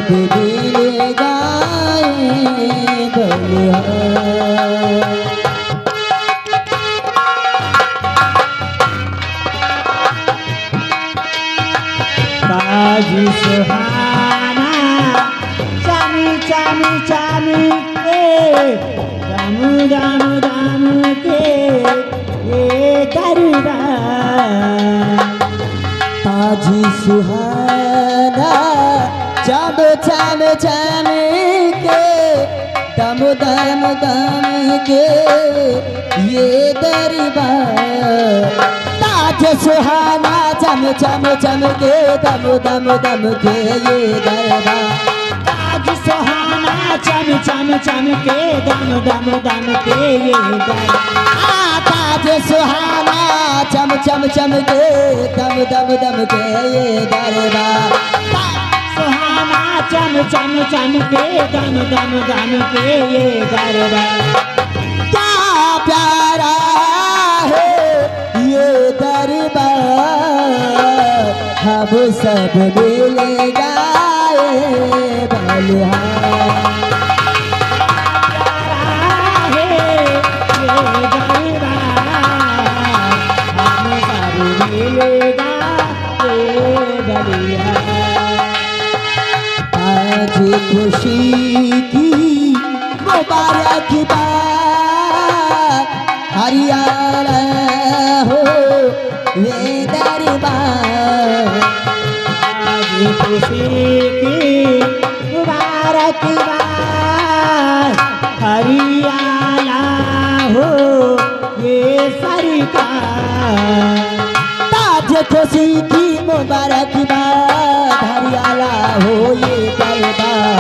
सब मिल गाए बलिहारी। ताज सुहाना चामी चामी चामी के दामू दामू दामू के ये दरबार। ताज सुहाना चम चम चम के दम दम दम के ये दरबार। ताज सुहाना चम चम चम के दम दम दम के ये दरबार। ताज सुहाना चम चम चम के दम दम दम के ये दरबार। ताज सुहाना चम चम चम के दम दम दम के ये दरबार। सुहाना चम चम चम के दम दम दम के ये दरबार। क्या प्यारा है ये दरबार। हम सब मिल गाए बलिहारी। आज खुशी की मुबारकबाद हरियाणा हो ये दरबार। आज खुशी की मुबारकबाद हरियाणा हो ये सरकार। ताज खुशी की मुबारकबाद हरियाणा हो ये दरबार।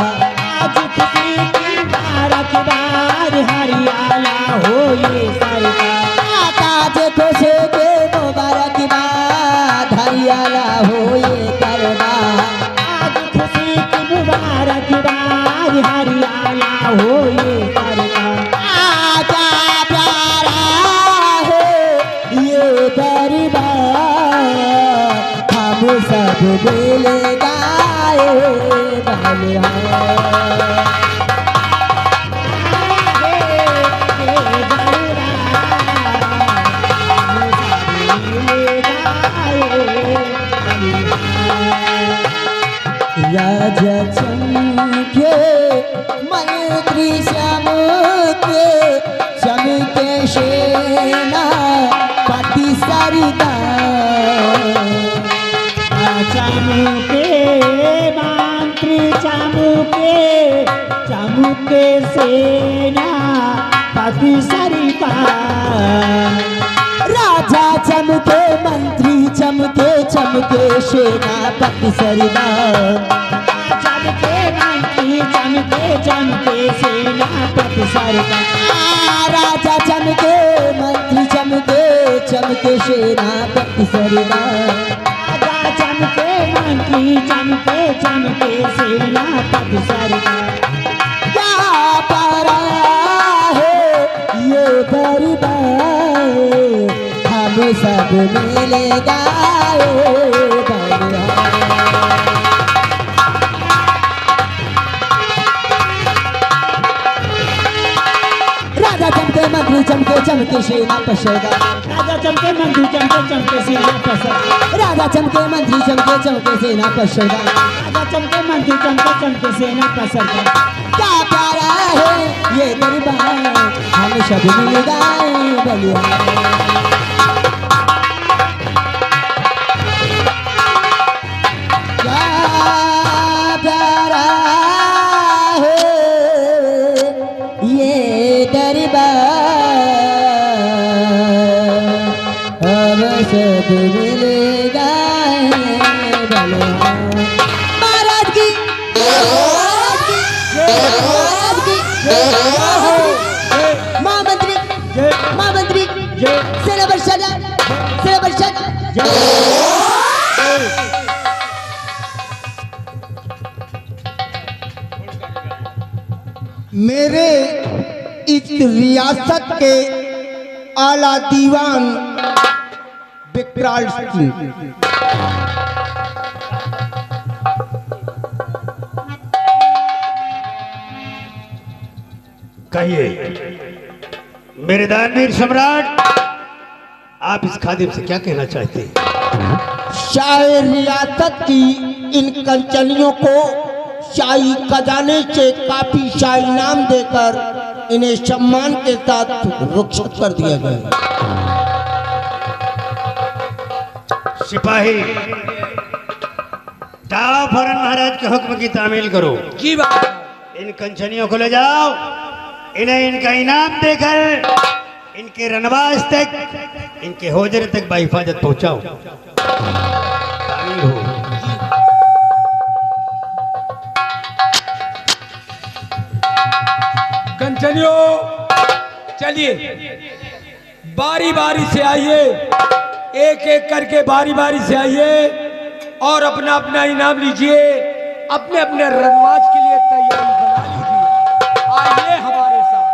आज खुशी की मुबारकबाद हरियाणा हो ये सरकार। ताज खुशी की मुबारकबाद हरियाणा हो ये दरबार। आज खुशी की मुबारकबाद हरियाणा हो ये सरकार। क्या प्यारा है ये दरबार। हम सब मिल गाए बलिहारी। राजा चमके मंत्री चमके चमके सेना पति सरदार। चमके मंत्री चमके चमके सेना पति सरकार। राजा चमके मंत्री चमके चमके सेनापति सरदार। चमके मंत्री चमके चमके सेनापति सरकार। राजा चमके मंत्री चमके चमके सेनापति सरदार। राजा चमके मंत्री चमके चमके सेनापति सरकार। क्या प्यारा है ये दरबार। हम सब मिल गाए बलिहारी। राजा चमके मंत्री चमके चमके सेनापति सरदार। राजा चमके मंत्री चमके चमके सेनापति सरकार। राजा चमके मंत्री चमके चमके सेनापति सरदार। राजा चमके मंत्री चमके चमके सेनापति सरकार। क्या प्यारा है ये दरबार। हम सब मिल गाए बलिहारी। क्या प्यारा है ये दरबार। हम सब मिल गाए बलिहारी। महाराज की महामंत्री महामंत्री सेना परिषद सेना परिषद। मेरे इस रियासत के आला दीवान विकराल सिंह कहिए मेरे दानवीर सम्राट, आप इस खादिम से क्या कहना चाहते हैं? शाही रियासत की इन कंचनियों को शाही खजाने से काफी शाही इनाम देकर इन्हें सम्मान के साथ रुखसत कर दिया गया। सिपाही, जाओ फौरन महाराज के हुक्म की तामील करो। जी बाबा। इन कंचनियों को ले जाओ, इन्हें इनका इनाम देकर इनके रनवास तक, इनके होजरे तक बाहिफाजत पहुंचाओ। तामील हो। कंचनियों, चलिए बारी बारी से आइए, एक एक करके बारी बारी से आइए और अपना अपना इनाम लीजिए, अपने अपने रनवाज के लिए तैयारी बना लीजिए। आइए हमारे साथ।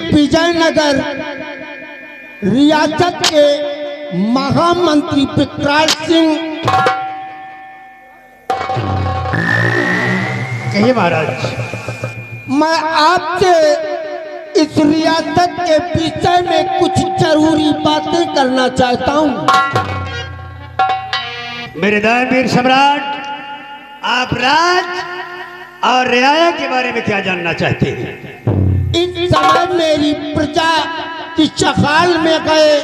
विजयनगर रियासत के महामंत्री विकराल सिंह। कहिए महाराज। मैं आपसे इस रियासत के विषय में कुछ जरूरी बातें करना चाहता हूं। मेरे दानवीर सम्राट, आप राज और रियाया के बारे में क्या जानना चाहते हैं? इस समय मेरी प्रजा की चखाल में गए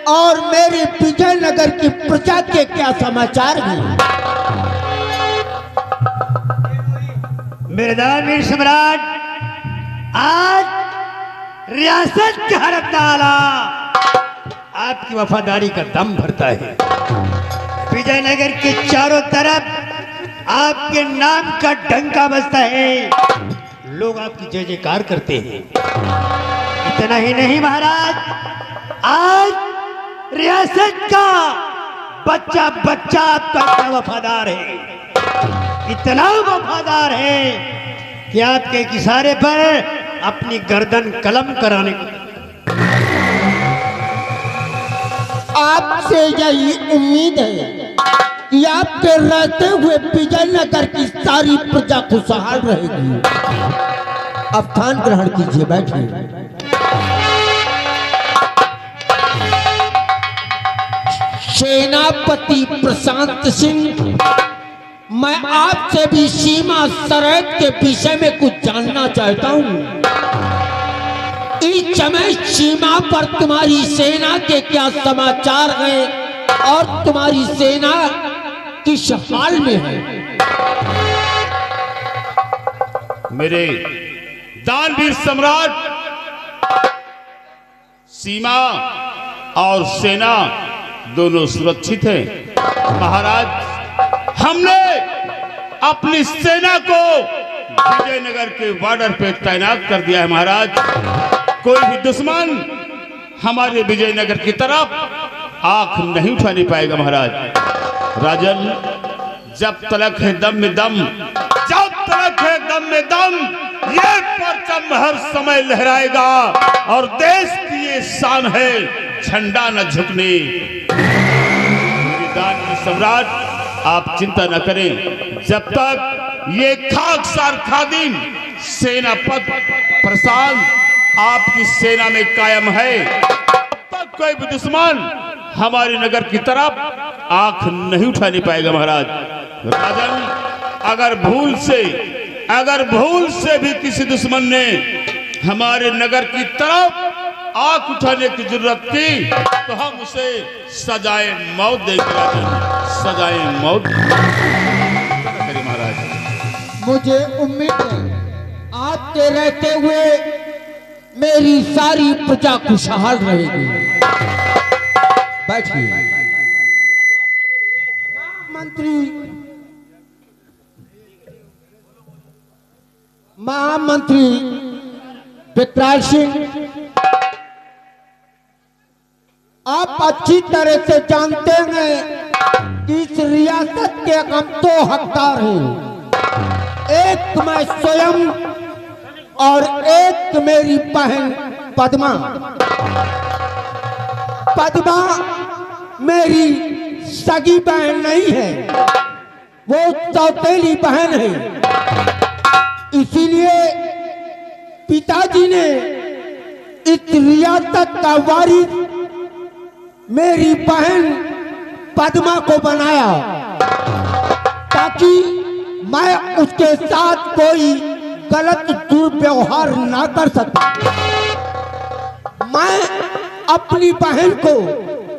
और मेरे विजयनगर की प्रजा के क्या समाचार हैं? मेरे दानवीर सम्राट, आज रियासत का हर ताला आपकी वफादारी का दम भरता है। विजयनगर के चारों तरफ आपके नाम का डंका बजता है, लोग आपकी जय जयकार करते हैं। इतना ही नहीं महाराज, आज रियासत का बच्चा बच्चा आपका इतना वफादार है, इतना वफादार है कि आपके एक इशारे पर अपनी गर्दन कलम कराने को। आपसे यही उम्मीद है कि आपके रहते हुए विजयनगर की सारी प्रजा खुशहाल रहेगी। अब स्थान ग्रहण कीजिए, बैठिए। सेनापति प्रशांत सिंह, मैं आपसे भी सीमा सरहद के विषय में कुछ जानना चाहता हूँ। इस समय सीमा पर तुम्हारी सेना के क्या समाचार हैं और तुम्हारी सेना किस हाल में है? मेरे दानवीर सम्राट, सीमा और सेना दोनों सुरक्षित हैं। महाराज, हमने अपनी सेना को विजयनगर के बॉर्डर पे तैनात कर दिया है। महाराज, कोई भी दुश्मन हमारे विजयनगर की तरफ आंख नहीं उठाने पाएगा। महाराज राजन, जब तलक है दम में दम, जब तलक है दम में दम, ये परचम हर समय लहराएगा और देश की ये शान है, झंडा न झुकने। दानवीर सम्राट, आप चिंता न करें। जब तक ये खाकसार खादिम सेनापति प्रशांत आपकी सेना में कायम है, तब तक कोई भी दुश्मन हमारे नगर की तरफ आंख नहीं उठाने पाएगा। महाराज राजन, अगर भूल से भी किसी दुश्मन ने हमारे नगर की तरफ आंख उठाने की जरूरत की तो हम उसे सजाए मौत देंगे। राजन, सजाए मौत करिए। महाराज, मुझे उम्मीद है आपके रहते हुए मेरी सारी प्रजा खुशहाल रहेगी। बैठिए। महामंत्री विकराल सिंह, आप अच्छी तरह से जानते हैं कि इस रियासत के हम दो हकदार हैं, एक मैं स्वयं और एक मेरी बहन पद्मा। पद्मा मेरी सगी बहन नहीं है, वो सौतेली बहन है। इसीलिए पिताजी ने इस रियासत का वारिस मेरी बहन पद्मा को बनाया ताकि मैं उसके साथ कोई गलत दुर्व्यवहार ना कर सकूं। मैं अपनी बहन को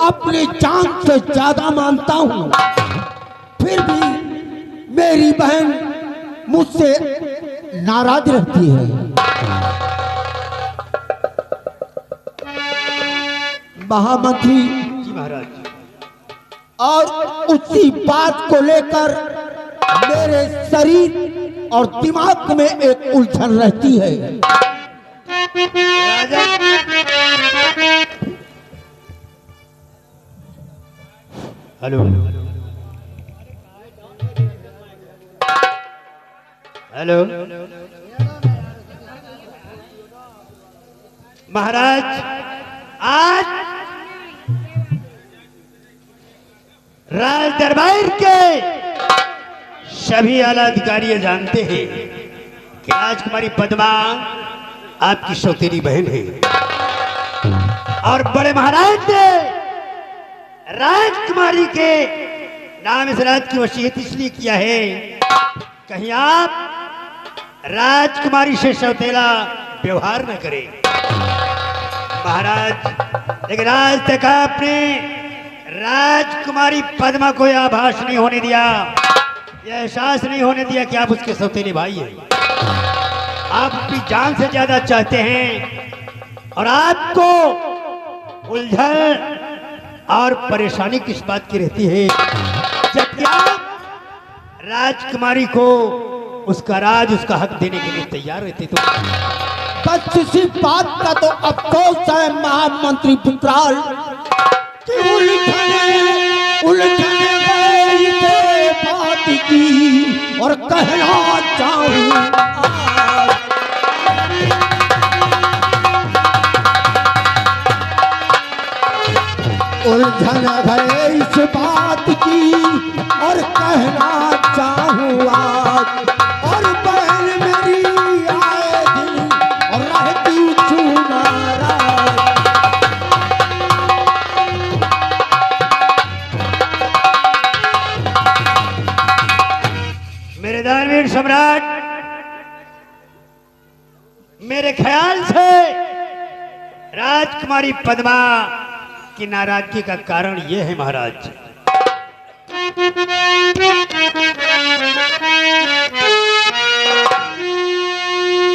अपनी जान से ज्यादा मानता हूं, फिर भी मेरी बहन मुझसे नाराज रहती है। महामंत्री जी महाराज, और उसी बात को लेकर मेरे शरीर और दिमाग में एक उलझन रहती है। हेलो हेलो महाराज, आज राज दरबार के सभी आला अधिकारी जानते हैं कि राजकुमारी पद्मा आपकी सौतेली बहन है और बड़े महाराज ने राजकुमारी के नाम इस राज की वसीयत इसलिए किया है कहीं आप राजकुमारी से सौतेला व्यवहार न करें। महाराज, लेकिन आज तक आपने राजकुमारी पद्मा को यह आभास नहीं होने दिया, यह एहसास नहीं होने दिया कि आप उसके सौतेले भाई हैं। आप अपनी जान से ज्यादा चाहते हैं और आपको उलझन और परेशानी किस बात की रहती है जबकि आप राजकुमारी को उसका राज, उसका हक देने के लिए तैयार रहते। तो बस इसी बात का तो अफसोस है महामंत्री विकराल कि उलझने उलझन गई से बात की और कहना चाहूँ उलझन है इस बात की और कहना चाहूँ आज और बहन मेरी आए दिन और रहती चुनारा मेरे दानवीर सम्राट, मेरे ख्याल से राजकुमारी पद्मा की नाराजगी का कारण यह है महाराज।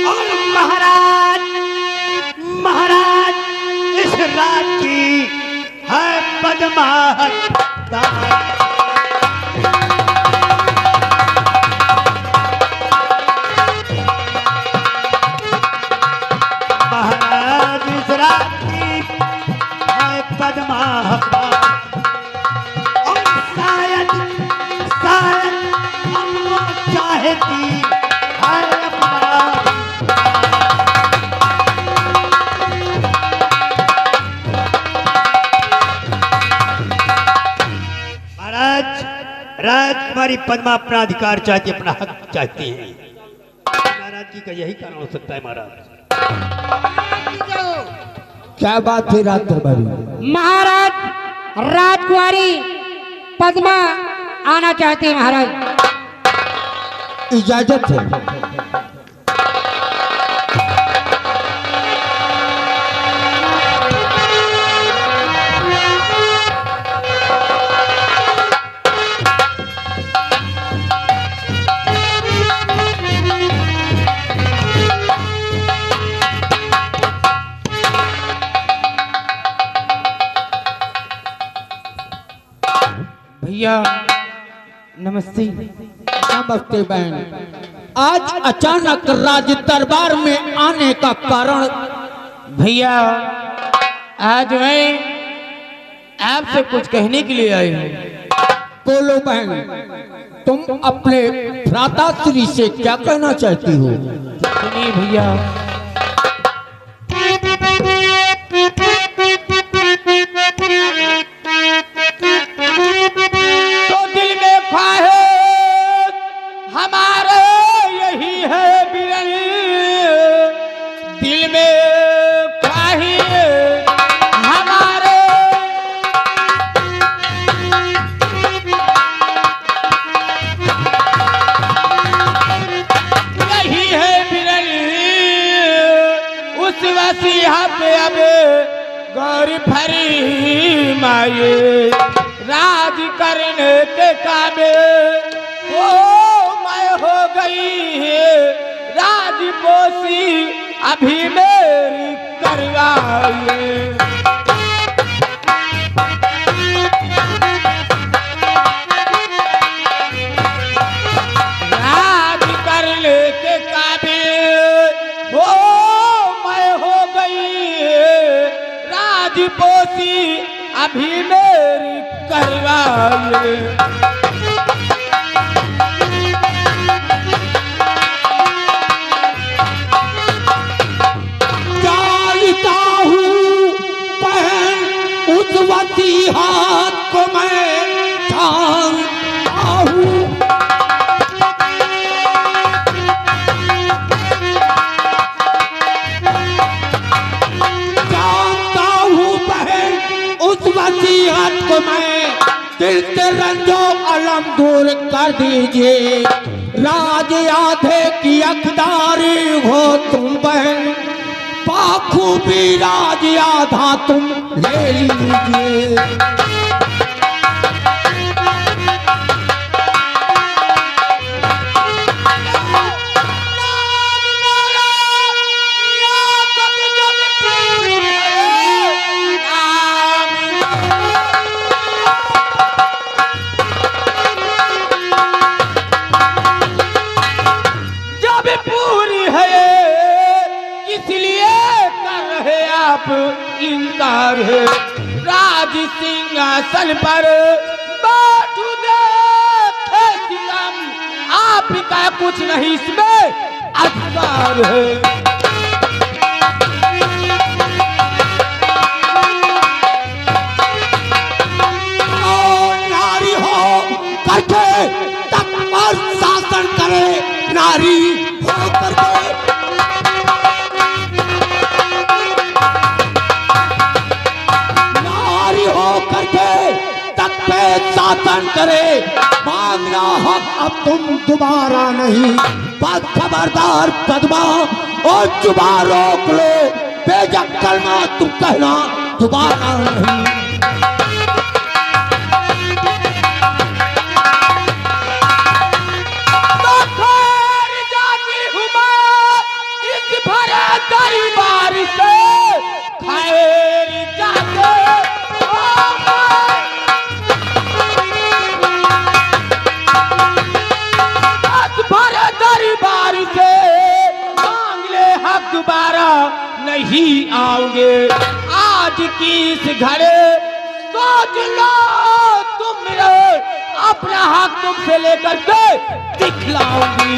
और महाराज महाराज इस रात की है पद्मा महाराज इस रात की है पद्मा और शायद शायद हम वो चाहती है अपना महाराज राजकुमारी पद्मा अपना अधिकार चाहती, अपना हक चाहती है। नाराजगी का यही कारण हो सकता है महाराज। क्या बात है रात दरबारी? महाराज राजकुमारी पद्मा आना चाहते हैं महाराज। इजाजत है। भैया नमस्ते। नमस्ते बहन। आज अचानक राज दरबार में आने का कारण? भैया आज मैं आपसे कुछ कहने के लिए आई हूँ। बोलो बहन, तुम अपने भ्राताश्री से क्या कहना चाहती हो? सुनिए भैया, तो दिल में ख्वाहिश हमारे यही है बिरल, दिल में ख्वाहिश हमारे यही है बिरल, उस वसीहा पे अब गौर भरी माये राज करने के काबिल ओ मैं हो गई है राजपोशी अभी मेरी करवाइए। राज करने के काबिल ओ मैं हो गई है राजपोशी अभी मेरी करवाइए। जानता हूँ बहन उस वसीहात को मैं जानता हूँ, जानता हूँ बहन उस वसीहत को मैं, दिल से रंजो अलम दूर कर दीजिए। राज आधे की अखदारी हो तुम बहन, बाखूबी राज आधा तुम ले लीजिए। इनकार है राज सिंहासन पर आपका कुछ नहीं इसमें अधिकार है। नारी हो करके तक पर शासन करे, नारी हो करके नारी हो करके तक पे शासन करे। मांगना हक अब तुम दोबारा नहीं, बस खबरदार पद्मा और जुबा रोक लो, बेजक कलमा तुम कहना दोबारा नहीं। दरबार से खैर जाके भरे दरबार से मांग ले हक दोबारा नहीं आओगे। आज की इस घड़े सोच लो तुम अपना हक तुमसे लेकर के दिखलाऊंगी।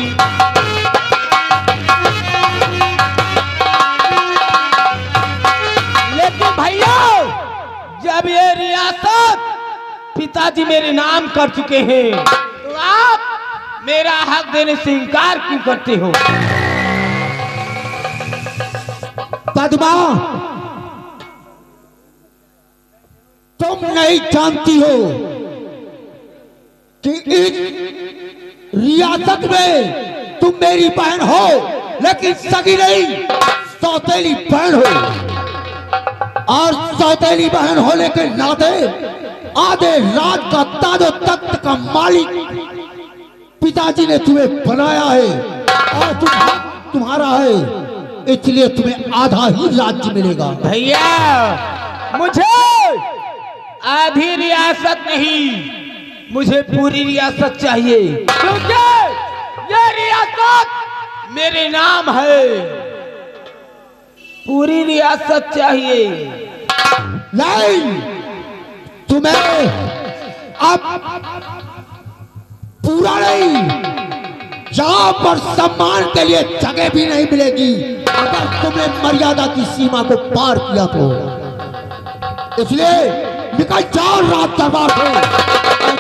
भैया जब ये रियासत पिताजी मेरे नाम कर चुके हैं तो आप मेरा हक देने से इनकार क्यों करते हो? पद्मा तुम नहीं जानती हो कि इस रियासत में तुम मेरी बहन हो, लेकिन सगी नहीं, सौतेली बहन हो। और सौतेली बहन होने के नाते आधे रात का ताजो तख्त का मालिक पिताजी ने तुम्हें बनाया है और तुम्हारा है, इसलिए तुम्हें आधा ही राज्य मिलेगा। भैया मुझे आधी रियासत नहीं, मुझे पूरी रियासत चाहिए, क्योंकि ये रियासत मेरे नाम है। पूरी रियासत चाहिए। नहीं, तुम्हें अब पूरा नहीं, जहां पर सम्मान के लिए जगह भी नहीं मिलेगी अगर तुमने मर्यादा की सीमा को पार किया तो। इसलिए निकल जाओ रात दरबार से और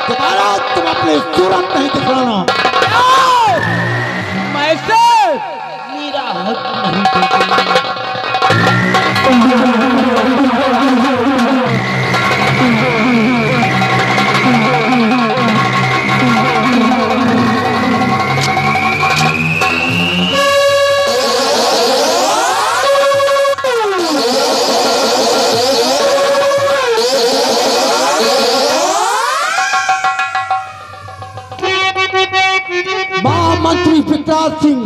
दोबारा तुम अपनी सूरत नहीं दिखाना। मैं से मेरा हक नहीं मंत्री विकास सिंह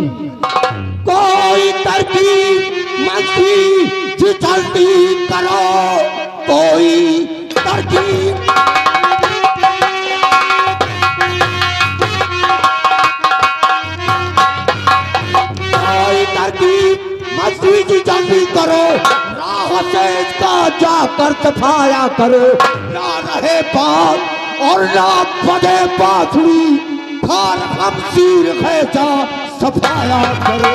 कोई तरकीब मंत्री जी जल्दी करो, कोई तरकीब। कोई तरकीब मंत्री जी जल्दी करो, राह से इसका जाकर सफाया करो, ना रहे बात और ना बजे बांसुरी, खार हम सिर खेचा सफाया करो।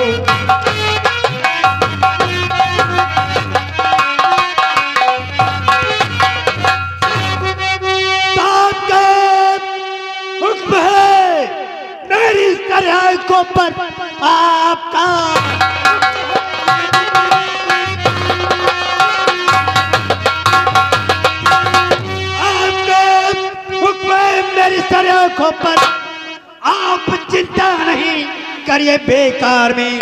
हुक्म है मेरी सराय को पर आपका। हुक्म है मेरी सराय को पर, आप चिंता नहीं करिए बेकार में।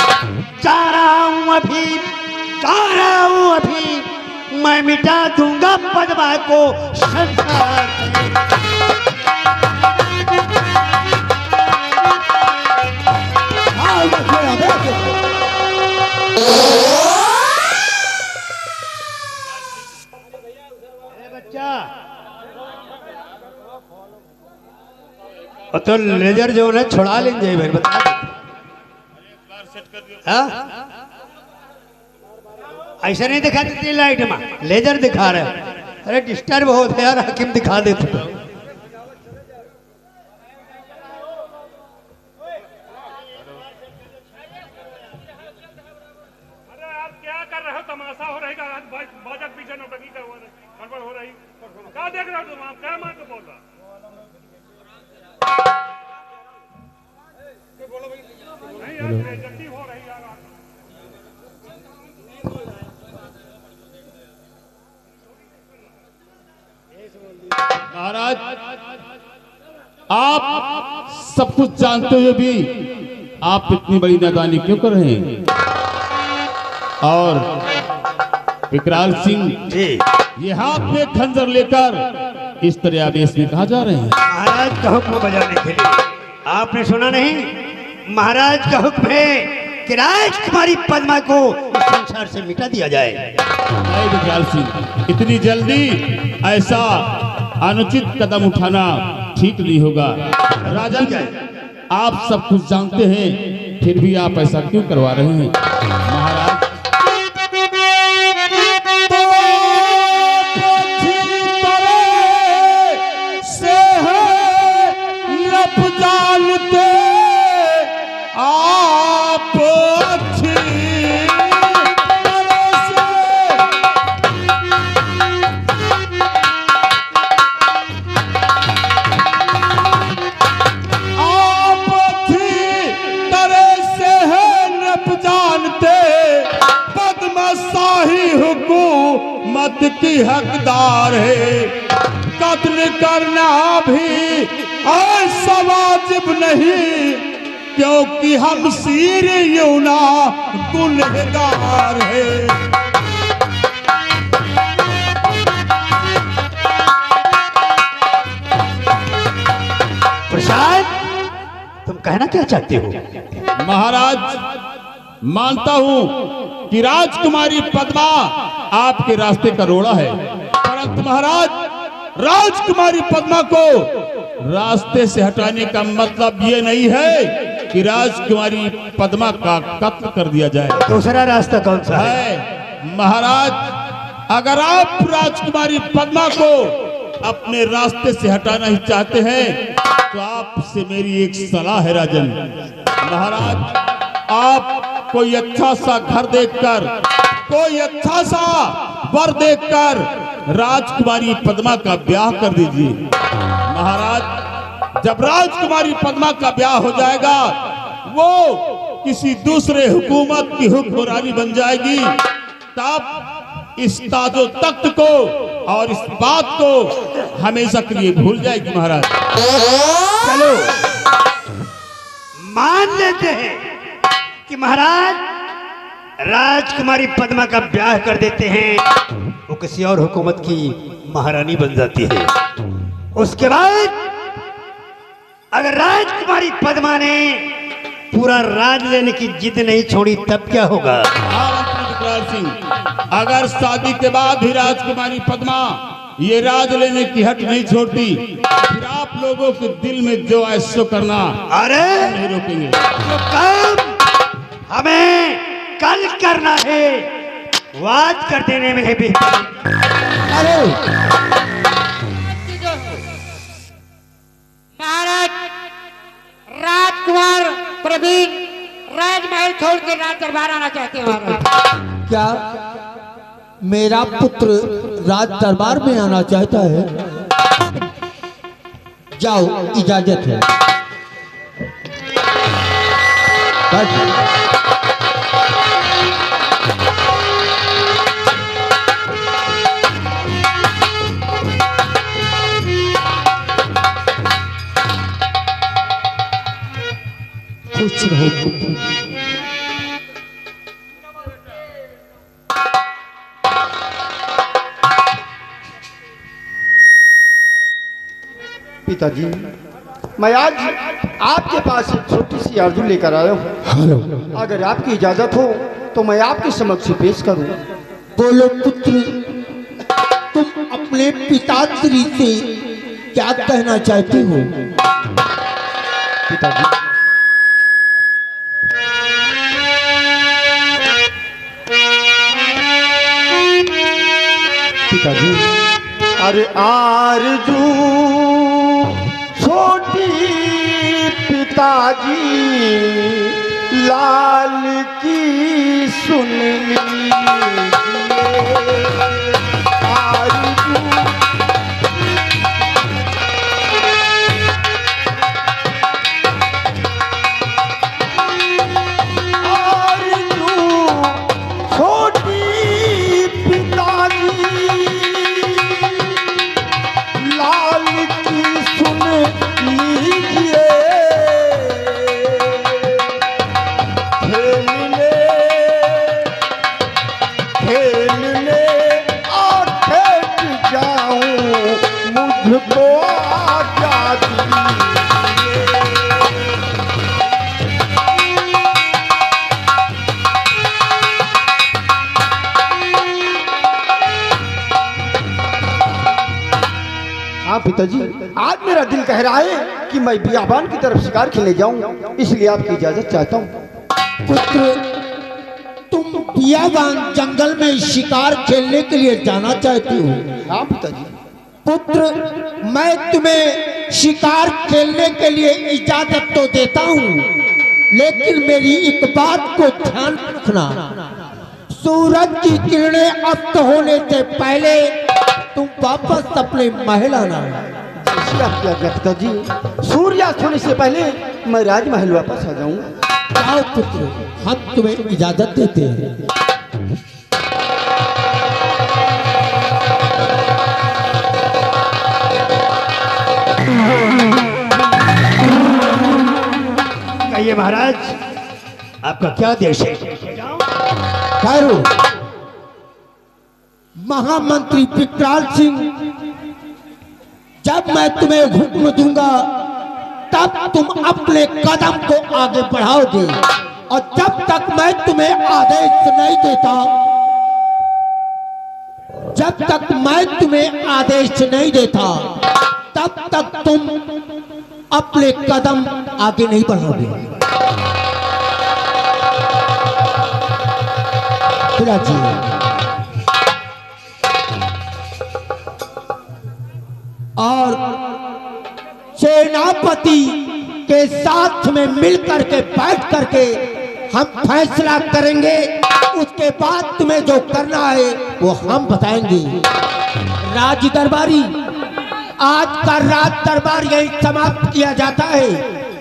जा रहा हूं अभी, मैं मिटा दूंगा पद्मा को संसार से। बच्चा तो लेजर जो है छुड़ा लेंगे भाई, बता हाँ? ऐसा नहीं दिखा देती लाइट में, लेजर दिखा रहे। अरे डिस्टर्ब होते यार, हकीम दिखा देते। महाराज, आप सब कुछ जानते हुए भी आप इतनी बड़ी नादानी क्यों कर रहे हैं? और विकराल सिंह जी ये हाथ में खंजर लेकर इस तरह आदेश में कहा जा रहे हैं। महाराज का हुक्म बजाने के लिए। आपने सुना नहीं? महाराज का हुक्म है कि राजकुमारी पद्मा को इस संसार से मिटा दिया जाए। नहीं विकराल सिंह, इतनी जल्दी ऐसा अनुचित कदम उठाना ठीक नहीं होगा। राजन, आप सब कुछ जानते हैं, फिर भी आप ऐसा क्यों करवा रहे हैं? महाराज, जानते आप अच्छी तरह से आप अच्छी तरह से है नप जानते पद्मा शाही हुकूमत की हकदार है। कत्ल करना भी ऐसा वाजिब नहीं क्योंकि हम सीर यूना गुनहगार है। प्रसाद, तुम कहना क्या चाहते हो? महाराज, मानता हूं कि राजकुमारी पद्मा आपके रास्ते का रोड़ा है, परंतु महाराज, राजकुमारी पद्मा को रास्ते से हटाने का मतलब ये नहीं है कि राजकुमारी पद्मा का कत्ल कर दिया जाए। दूसरा रास्ता कौन सा है? महाराज, अगर आप राजकुमारी पद्मा को अपने रास्ते से हटाना ही चाहते हैं तो आपसे मेरी एक सलाह है राजन। महाराज, आप कोई अच्छा सा घर देखकर, कोई अच्छा सा वर देखकर राजकुमारी पद्मा का ब्याह कर दीजिए। महाराज, जब राजकुमारी पद्मा का ब्याह हो जाएगा, वो किसी दूसरे हुकूमत की हुक्मरानी बन जाएगी, तब इस ताजो तख्त को और इस बात को हमेशा के लिए भूल जाएगी। महाराज, चलो मान लेते हैं कि महाराज राजकुमारी पद्मा का ब्याह कर देते हैं, वो किसी और हुकूमत की महारानी बन जाती है। उसके बाद अगर राजकुमारी पद्मा ने पूरा राज लेने की जिद नहीं छोड़ी तब क्या होगा? विकराल सिंह, अगर शादी के बाद भी राजकुमारी पद्मा ये राज लेने की हट नहीं छोड़ती, फिर आप लोगों के दिल में जो ऐसो करना अरे नहीं रोकेंगे। जो काम हमें कल करना है वो आज कर देने में है बेहतर। अरे महाराज, राजकुमार प्रवीण राजमहल छोड़ के राज दरबार आना चाहते हैं। महाराज, क्या मेरा पुत्र राज दरबार में आना चाहता है? जाओ, इजाजत है। खुश रहो पुत्र। पिताजी, मैं आज आपके पास एक छोटी सी आरज़ू लेकर आया हूँ। अगर आपकी इजाजत हो तो मैं आपके समक्ष पेश करूँ। बोलो पुत्र, तुम अपने पिताश्री से क्या कहना चाहते हो? पिताजी, पिताजी, अरे आरज़ू छोटी पिताजी लाल की सुन लीजिए। आरज़ू पिताजी, आज मेरा दिल कह रहा है कि मैं बियाबान की तरफ शिकार खेलने जाऊं, इसलिए आपकी इजाजत चाहता हूं। पुत्र, तुम बियाबान जंगल में शिकार खेलने के लिए जाना चाहते हो? हाँ पिताजी। पुत्र, मैं तुम्हें शिकार खेलने के लिए इजाजत तो देता हूँ, लेकिन मेरी एक बात को ध्यान रखना, सूरज की किरणें अस्त होने से पहले तुम वापस अपने महल आना। जैसे आपकी आज्ञा पिताजी। सूर्यास्त होने से पहले मैं राजमहल वापस आ जाऊं। जाओ पुत्र, हम तुम्हें इजाजत देते हैं। कहिए महाराज, आपका क्या देश है? खैरू, महामंत्री विकराल सिंह, जब मैं तुम्हें हुक्म दूंगा तब तुम अपने कदम को आगे बढ़ाओगे, और जब तक मैं तुम्हें आदेश नहीं देता, जब तक मैं तुम्हें आदेश नहीं देता, तब तक तुम अपने कदम आगे नहीं बढ़ाओगे। और सेनापति के साथ में मिलकर के बैठ करके हम फैसला करेंगे, उसके बाद तुम्हें जो करना है वो हम बताएंगे। राज दरबारी, आज का राज दरबार यही समाप्त किया जाता है।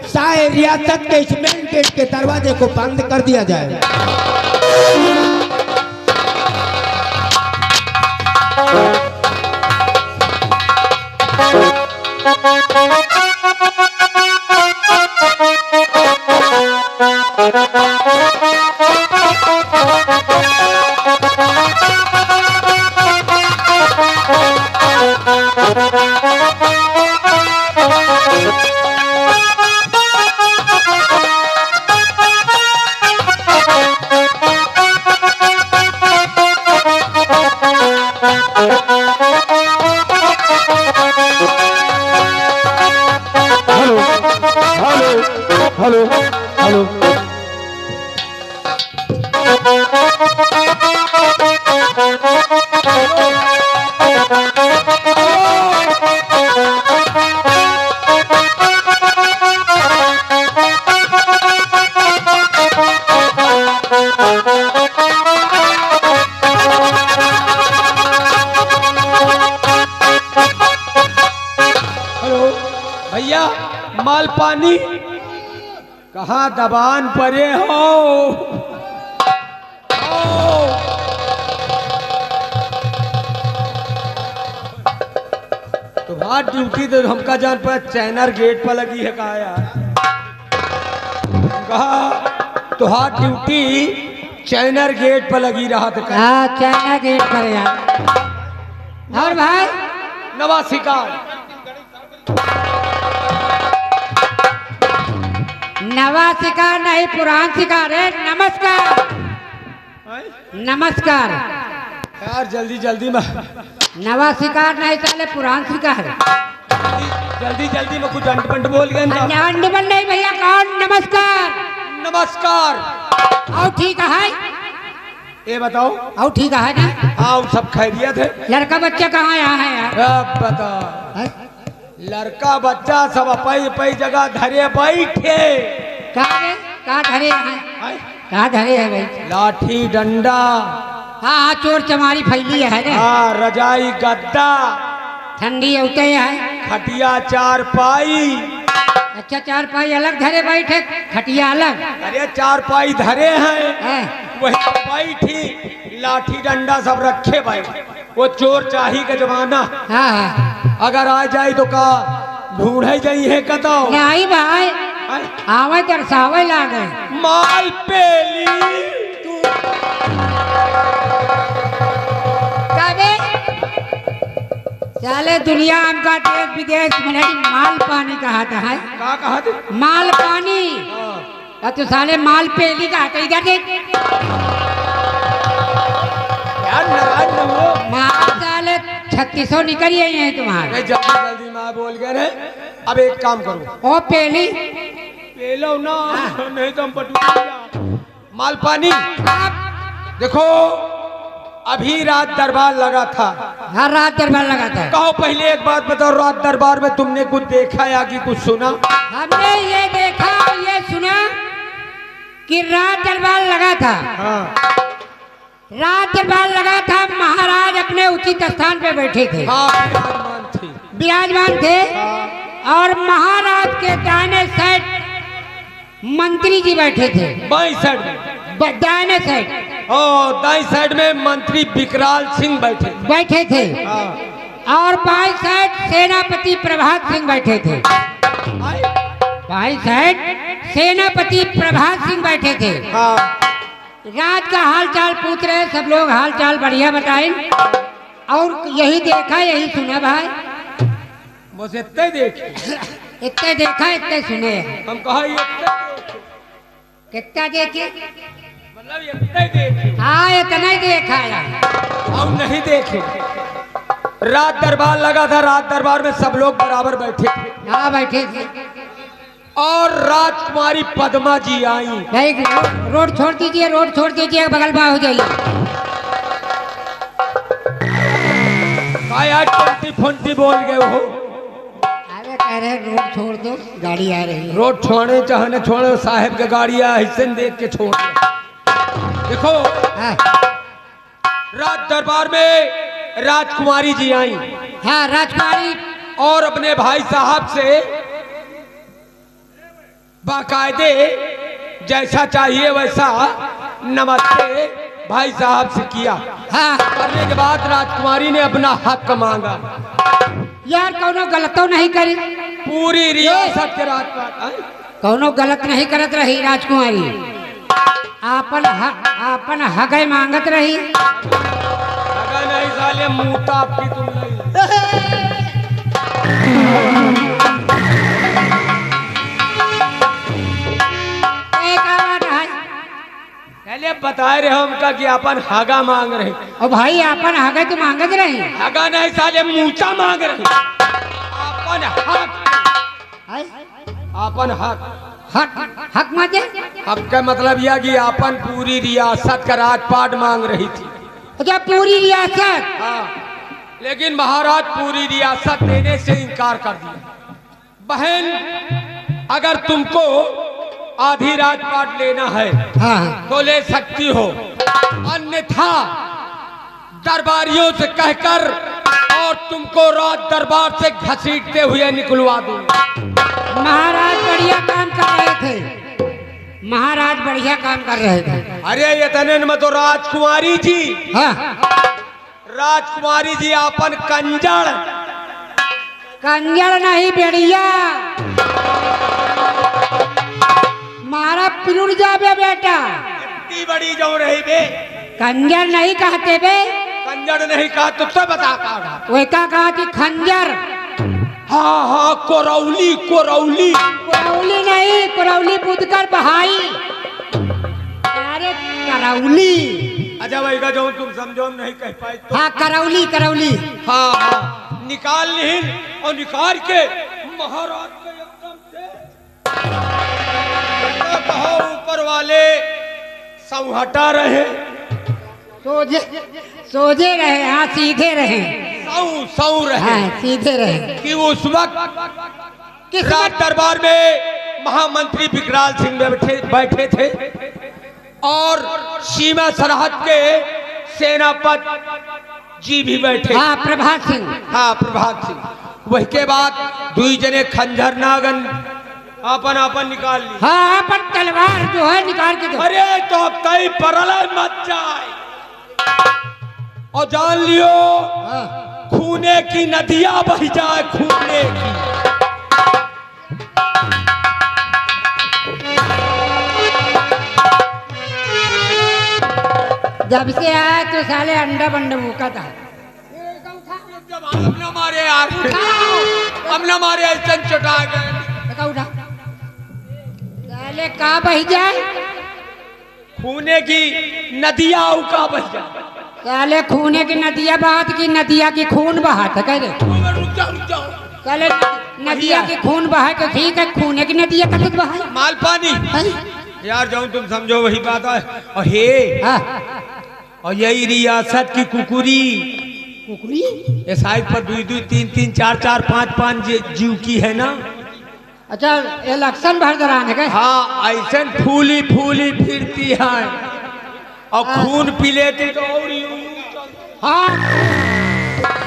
सारे रियासत के इस मेन गेट के दरवाजे को बंद कर दिया जाए। Hello hello. भैया माल पानी कहाँ दबान परे हो? तुम्हार ड्यूटी तो हमका जान पर चैनर गेट पर लगी है। कहा यार, कहा तुहार ड्यूटी चैनर गेट पर लगी रहा था। हाँ, चैनर गेट पर यार। और भाई नवा शिकार, नवा शिकार नहीं, पुरान शिकार है। नमस्कार नमस्कार। यार जल्दी जल्दी में, नवा शिकार नहीं साले, पुरान शिकार है। जल्दी जल्दी में कुछ अंट बोल गए ना। अंडबन नहीं भैया, कौन? नमस्कार नमस्कार। आओ ठीक है। ये बताओ, आओ ठीक है ना? आओ सब खैरियत है? लड़का बच्चा कहाँ यहाँ है यार? अब बता, लड़का बच्चा सब अपई जगह धरे बैठे। कहाँ धरे हैं? कहाँ धरे है भाई? लाठी डंडा, हाँ चोर चमारी फैली है ना? हाँ, रजाई गद्दा, ठंडी उठे है, खटिया चारपाई। अच्छा, चारपाई अलग धरे बैठे, खटिया अलग? अरे चारपाई धरे हैं, वही बैठी, लाठी डंडा सब रखे भाई। वो चोर चाही का जमाना। हाँ, अगर आ जाए तो का ढूंढे जाई है कतो? नहीं भाई, आवे दर्शावे लागे। माल पेली चले दुनिया हमका देश विदेश में माल पानी कहा था है। क्या कहा थे? माल पानी। तो साले माल पेली कहा था। इधर देख यार, नाराज न हो। माल साले 3600 निकल ही हैं तुम्हारे। जल्दी जल्दी माल क्या बोल गए रे? अब एक काम करो, ओ पेली पेलो ना, नहीं तो हम पटू माल पानी। देखो अभी रात दरबार लगा था। हर रात दरबार लगा था। कहो पहले एक बात बताओ, रात दरबार में तुमने कुछ देखा या कि कुछ सुना? हमने ये देखा ये सुना कि रात दरबार लगा था। हाँ रात दरबार लगा था, महाराज अपने उचित स्थान पे बैठे थे। हाँ विराजमान थे। विराजमान थे और महाराज के दाहिने साइड मंत्री जी बैठे थे। बाई साइड में, दाहिने साइड और दाई साइड में मंत्री विकराल सिंह बैठे थे हाँ। और बाई साइड सेनापति प्रभात सिंह बैठे थे। बाई साइड सेनापति प्रभात सिंह बैठे थे। हाँ। रात का हाल चाल पूछ रहे सब लोग, हाल चाल बढ़िया बताएं। और यही देखा यही सुना भाई, बस इतने देखे, इतने देखा इतने सुने। हम कहा ये इतने देखे। कितना देखे? मतलब इतने देखे। हाँ इतना ही देखा यार, हम नहीं देखे। रात दरबार लगा था, रात दरबार में सब लोग बराबर बैठे थे। हाँ बैठे थे। और राजकुमारी पद्मा जी आई। भाई रोड छोड़ दीजिए, रोड छोड़ दीजिए, बगल में हो जाइए। यार टोंटी फोंटी बोल गए हो। अरे कह रहे रोड छोड़ दो, गाड़ी आ रही है। रोड छोड़े चाहे छोड़े, साहेब के गाड़ी ऐसे देख के छोड़ दे। देखो हाँ रात दरबार में राजकुमारी जी आई। हाँ राजकुमारी और अपने भाई साहब से बाकायदे जैसा चाहिए वैसा नमस्ते भाई साहब से किया। हाँ करने के बाद राजकुमारी ने अपना हक मांगा। यार कौनो गलत तो नहीं करी? पूरी रियासत के राजकुमार कौनो गलत नहीं करत रही राजकुमारी, आपन हक मांगत रही। अगर नहीं साले मुँह आपकी तुम नहीं। पहले बताए रहे हमका कि अपन हागा मांग रहे। और भाई अपन हागा तो मांगत रही। हागा नहीं साले मूचा मांग रहे। अपन हक, अपन हक, हक हक माते? हक का मतलब यह कि अपन पूरी रियासत का राजपाट मांग रही थी। अच्छा पूरी रियासत? हाँ, लेकिन महाराज पूरी रियासत देने से इनकार कर दिया। बहन अगर तुमको आधी राजपाट लेना है हाँ तो ले सकती हो, अन्यथा दरबारियों से कहकर और तुमको राज दरबार से घसीटते हुए निकलवा दूंगा। महाराज बढ़िया काम कर रहे थे, महाराज बढ़िया काम कर रहे थे। अरे इतने में तो राजकुमारी जी, हाँ राजकुमारी जी अपन कंजड़, कंजड़ नहीं बेड़िया, मारा पिरुड़ जाबे बेटा। इतनी बड़ी जो रही बे, कंजर नहीं कहते बे। कंजड़ नहीं कहा तो बता का वही का कहा कि खंजर। हाँ हाँ कोरौली, कोरौली, कोरौली नहीं, कोरौली बुदकर बहाई। अरे करौली। अच्छा भाई का जो तुम समझो नहीं कह पाए तो। हाँ करौली, करौली। हाँ हाँ निकाल ली और निकाल के महाराज के एकदम से कहो ऊपर वाले संहटा रहे, सोझे सोझे रहे। हाँ सीधे रहे, सौ रहे। हाँ सीधे रहे। कि उस वक्त राज दरबार में महामंत्री विकराल सिंह बैठे थे और सीमा सरहद के सेनापति जी भी बैठे। हाँ प्रभात सिंह। हाँ प्रभात सिंह। वही के बाद दुई जने खंजर नागन अपन अपन निकाल ली। हाँ अपन तलवार जो है निकाल के दो। अरे तो कई परलय मत जाए और जान लियो खूने की नदियां बह जाए, खूने की। जब से आया तो साले अंडा बंडा मुका था। हम न मारे यार, हम न मारे ऐसे चटा गए। उठा साले का बह जाए, खूने की नदियां का बह जाए। साले खूने की नदियां बहात की, नदिया की खून बहात है कह दे। रुक जाओ रुक जाओ। चले नदिया के खून बहा तो ठीक है, खून है कि नदिया का दूध बहा माल पानी यार जाऊं तुम समझो वही बात है। और हे और यही रियासत की कुकुरी ये साइड पर 2-2 3-3 4-4 5-5 जीव की है ना। अच्छा इलेक्शन भर दौरान है क्या? हाँ ऐसे फूली फूली फिरती है और खून पी लेती तो और हाँ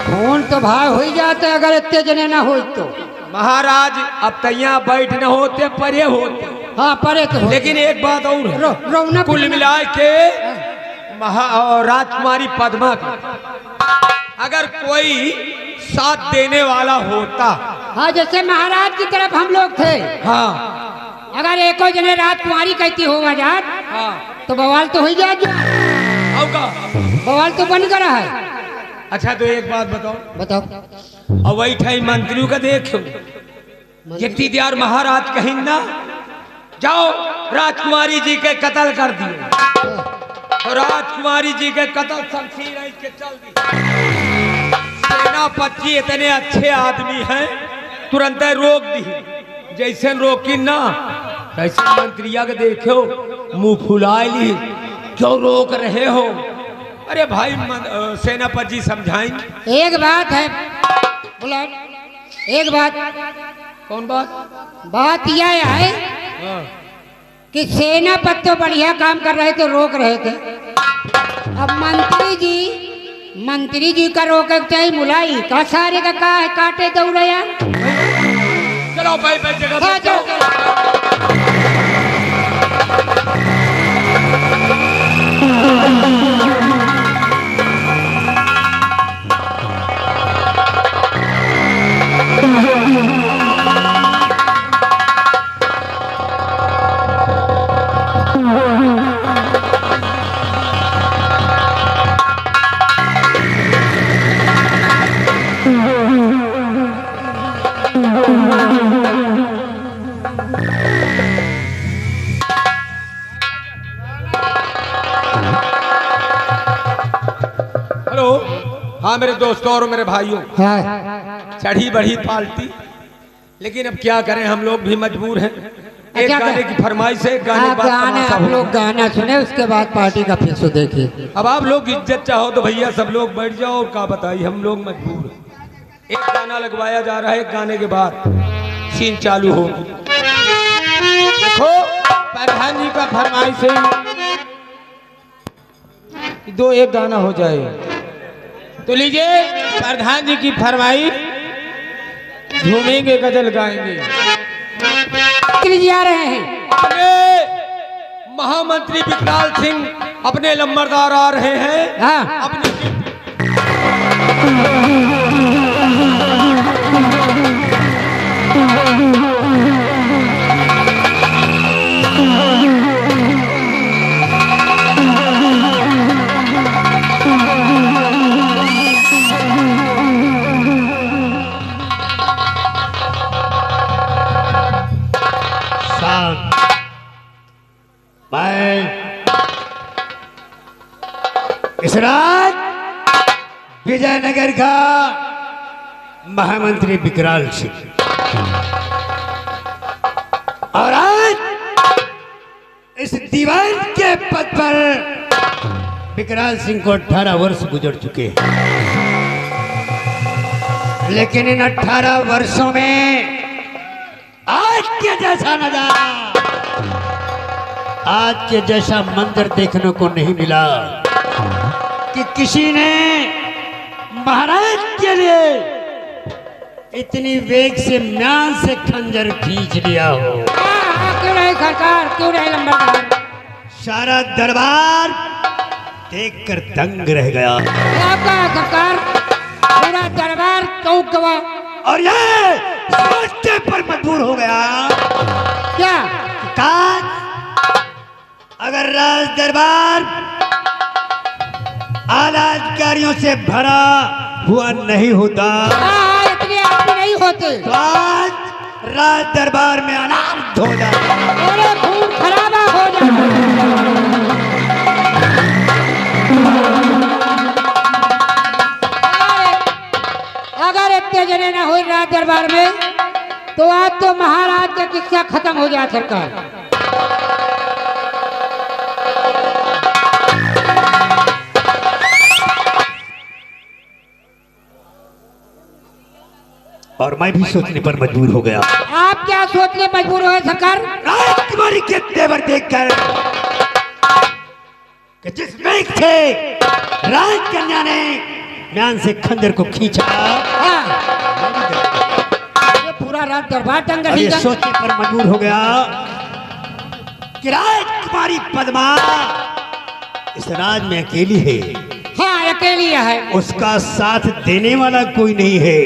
खून तो भाई हो ही जाते अगर इतने जने ना हो तो। महाराज अब तैया बैठ न होते परे होते। हाँ परे तो लेकिन एक बात और है, रौनक कुल मिला के राजकुमारी पद्मा का अगर कोई साथ देने वाला होता। हाँ जैसे महाराज की तरफ हम लोग थे। हाँ अगर एको जने राजकुमारी कहती हो आजाद हाँ तो बवाल तो हो ही जाएगा। बवाल तो बन कर है। अच्छा तो एक बात बताओ बताओ। और वही ठाई मंत्रियों का देखो जितनी देर महाराज कहीं ना जाओ राजकुमारी जी के कत्ल कर दिए तो राजकुमारी जी के कत्ल शमशीर के चल दी। सेनापति इतने अच्छे आदमी हैं तुरंत रोक दी। जैसे रोकी ना ऐसे मंत्रिया के देखो मुंह फुला ली क्यों रोक रहे हो। अरे भाई सेनापति जी समझाएंगे। एक बात है बोला एक बात। कौन बात? बात यह है कि सेनापति तो बढ़िया काम कर रहे थे रोक रहे थे। अब मंत्री जी का रोके चाहिए मुलाई का सारे का है काटे दौड़े यार। चलो भाई भाई जगह हाँ, चलो। हाँ मेरे दोस्तों और मेरे भाइयों हाँ। चढ़ी बढ़ी पालती लेकिन अब क्या करें हम लोग भी मजबूर हैं। एक क्या गाने की फरमाइश है गाने आप बाद गाना तमाशा आप होगा। लोग गाना सुने उसके बाद पार्टी का फिर देखिए। अब आप लोग इज्जत चाहो तो भैया सब लोग बैठ जाओ और क्या बताइए हम लोग मजबूर हैं। एक गाना लगवाया जा रहा है एक गाने के बाद सीन चालू होगी। देखो प्रधान जी का फरमाइश है कि 2-1 गाना हो जाए तो लीजिए प्रधान जी की फरमाइश झूमेंगे गजल गाएंगे। आ रहे हैं अपने महामंत्री विकराल सिंह अपने लंबरदार आ रहे हैं। हाँ। अपनी इस रात विजयनगर का महामंत्री विकराल सिंह और आज इस दीवान के पद पर विकराल सिंह को 18 वर्ष गुजर चुके हैं। लेकिन इन 18 वर्षों में आज के जैसा नजारा आज के जैसा मंजर देखने को नहीं मिला कि किसी ने महाराज के लिए इतनी वेग से म्यान से खंजर खींच लिया हो। क्यों रहे सरकार क्यों रहे लंबरदार? सारा दरबार देखकर दंग रह गया आपका सरकार पूरा दरबार चौंक गया और ये सोचने पर मजबूर हो गया क्या काश अगर राज दरबार आला अधिकारियों से भरा हुआ नहीं होता इतने आदमी नहीं होते तो आज राज दरबार में अनाथ हो जाता। अरे खून खराबा हो जाता। अगर इतने जने ना हो राज दरबार में, तो आज तो महाराज का किस्सा खत्म हो गया सरकार। और मैं भी सोचने पर मजबूर हो गया। आप क्या सोचने मजबूर हुए सरकार? राजकुमारी के तेवर देखकर कि जिस वेग से राजकन्या ने म्यान से खंजर को खींचा, ये पूरा रात दरबार टंग और ये सोचने पर मजबूर हो गया कि राजकुमारी पद्मा इस राज में अकेली है। हाँ, अकेली है, उसका साथ देने वाला कोई नहीं है।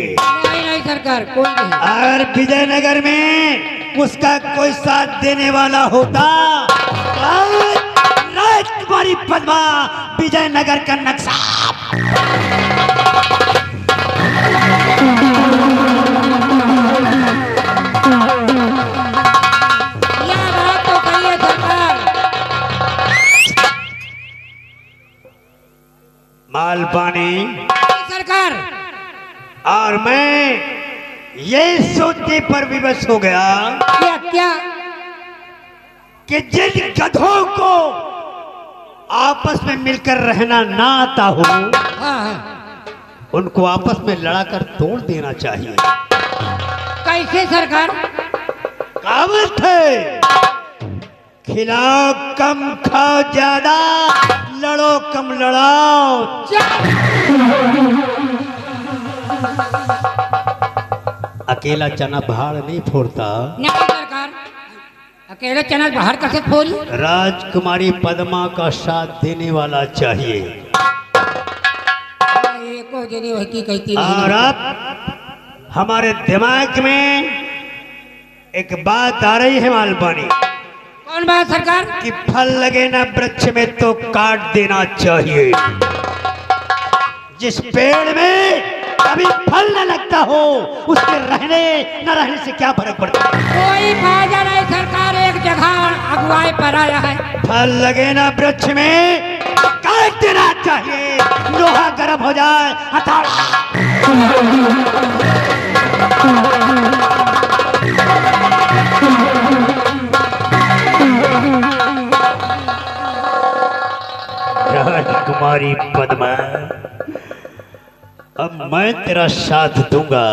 नहीं सरकार, कोई नहीं। अगर विजयनगर में उसका कोई साथ देने वाला होता तो राजकुमारी पद्मा विजयनगर का नक्शा यह बात तो सही है सरकार। मालपानी सरकार, और मैं ये सोचने पर विवश हो गया क्या क्या? कि जिन गधों को आपस में मिलकर रहना ना आता हो, हाँ, उनको आपस में लड़ाकर तोड़ देना चाहिए। कैसे सरकार? कहावत है, खिलाओ कम खाओ ज्यादा, लड़ो कम लड़ाओ। अकेला चना भाड़ नहीं फोड़ता। नहीं सरकार, अकेले चना बाहर कैसे फोड़ी? राजकुमारी पद्मा का साथ देने वाला चाहिए। एको जनी वही की कहती और अब हमारे दिमाग में एक बात आ रही है मालपानी। कौन बात सरकार? कि फल लगे ना वृक्ष में तो काट देना चाहिए। जिस पेड़ में कभी फल न लगता हो, उसके रहने न रहने से क्या फर्क पड़ता है? कोई फायदा नहीं सरकार, एक जगह अगुवाई पर आया है। फल लगे ना वृक्ष में काट देना चाहिए। लोहा गर्म हो जाए, राजकुमारी पद्मा, अब मैं तेरा साथ दूंगा,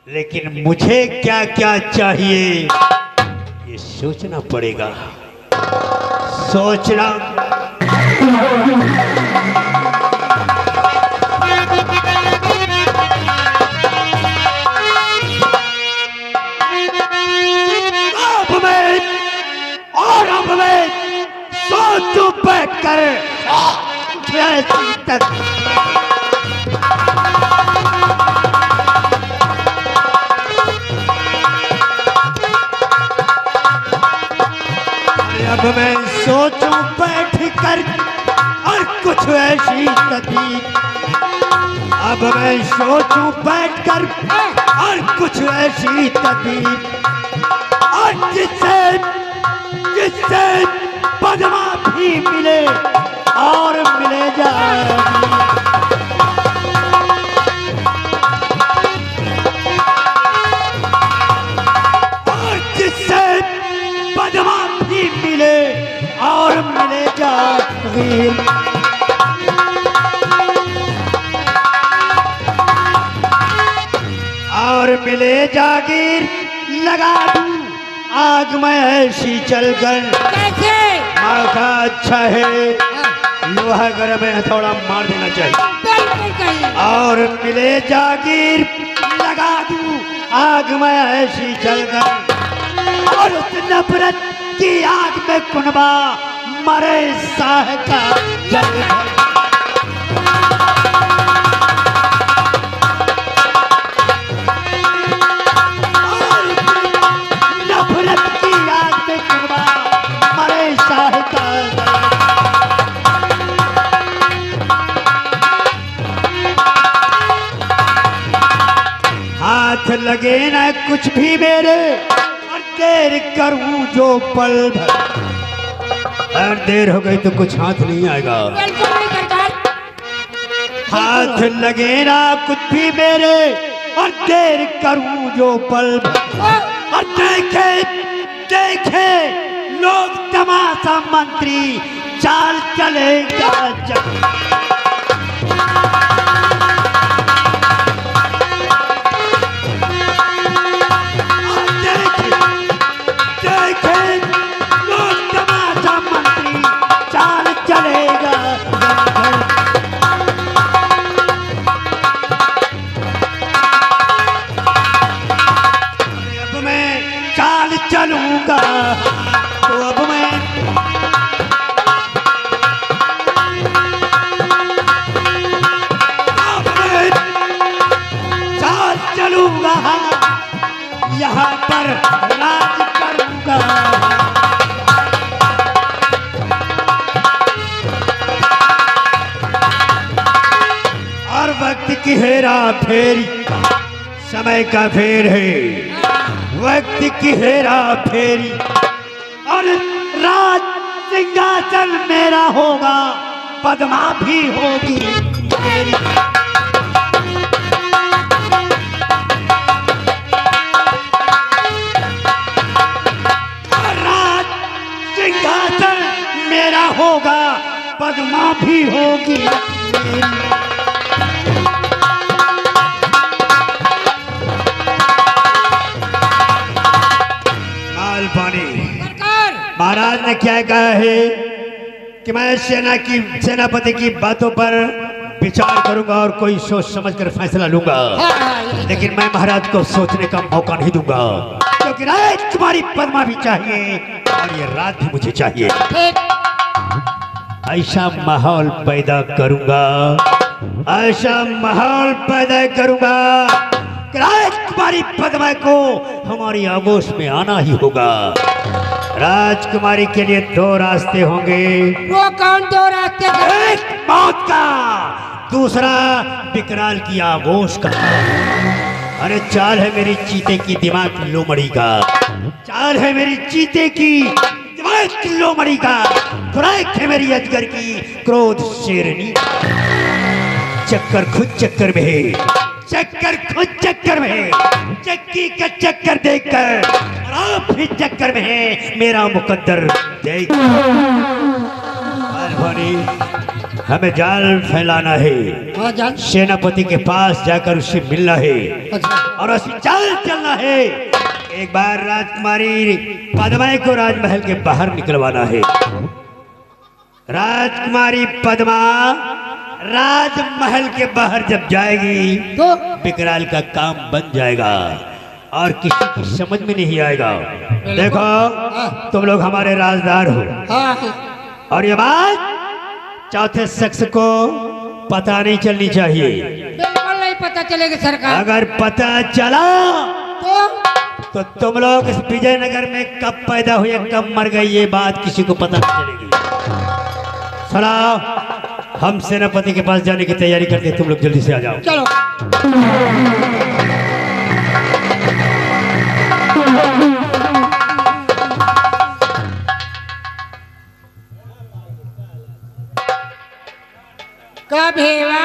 लेकिन मुझे क्या क्या चाहिए ये सोचना पड़ेगा। सोचना अब मैं सोचूं बैठ कर तक। अब मैं सोचूं बैठ कर और कुछ ऐसी तकलीफ। अब मैं सोचूं बैठ कर और कुछ ऐसी तकलीफ, और जिससे पद्मा भी मिले और मिले जाएगी। और जिससे पद्मा भी मिले और मिले जाएगी। और मिले जागीर लगा दूं आग में ऐसी चलकर। कैसे? मौका अच्छा है, लोहा गर्म है, थोड़ा मार देना चाहिए। बिल्कुल सही। और मिले जागीर लगा दूं आग में ऐसी चलकर, और उस नफरत की आग में कुनबा मरे साह का जलकर। हाथ लगे ना कुछ भी मेरे, और देर करूं जो पल भर। और देर हो गई तो कुछ हाथ नहीं आएगा। बिल्कुल नहीं सरकार। हाथ लगे ना कुछ भी मेरे, और देर करूं जो पल भर। और देखे देखे लोग तमाशा मंत्री चाल चलेगा जब। चलूंगा तो अब मैं चाल चलूंगा, यहाँ पर राज करूंगा। और वक्त की हेरा फेरी समय का फेर है, वक्त की हेरा फेरी और राज सिंहासन मेरा होगा, पद्मा भी होगी मेरी। राज सिंहासन मेरा होगा, पद्मा भी होगी मेरी। महाराज ने क्या कहा है कि मैं सेनापति की बातों पर विचार करूंगा और कोई सोच समझकर फैसला लूंगा, लेकिन मैं महाराज को सोचने का मौका नहीं दूंगा, क्योंकि राजकुमारी पद्मा भी चाहिए और ये रात भी मुझे चाहिए। ऐसा माहौल पैदा करूंगा, ऐसा माहौल पैदा करूंगा, राजकुमारी पद्मा को हमारी आगोश में आना ही होगा। राजकुमारी के लिए दो रास्ते होंगे। वो कौन दो रास्ते? एक मौत का, दूसरा विकराल की आगोश का। अरे चाल है मेरी चीते की दिमाग की लोमड़ी का, चाल है मेरी चीते की दिमाग की लोमड़ी का, खुराक है मेरी अजगर की क्रोध शेरनी। चक्कर खुद चक्कर में है, चक्कर खुद चक्कर में है, चक्की का चक्कर देखकर आप भी चक्कर में है, मेरा मुकद्दर देख। हमें जाल फैलाना है, सेनापति के पास जाकर उससे मिलना है और उससे चाल चलना है। एक बार राजकुमारी पद्मा को राजमहल के बाहर निकलवाना है। राजकुमारी पद्मा राजमहल के बाहर जब जाएगी तो विकराल का काम बन जाएगा और किसी की समझ में नहीं आएगा। देखो तुम लोग हमारे राजदार हो और ये बात चौथे शख्स को पता नहीं चलनी चाहिए। बिल्कुल नहीं पता चलेगा सरकार। अगर पता चला तो तुम लोग इस विजयनगर में कब पैदा हुए कब मर गए ये बात किसी को पता नहीं चलेगी। सुना, हम सेनापति के पास जाने की तैयारी करते हैं, तुम लोग जल्दी से आ जाओ। चलो। कब हेवा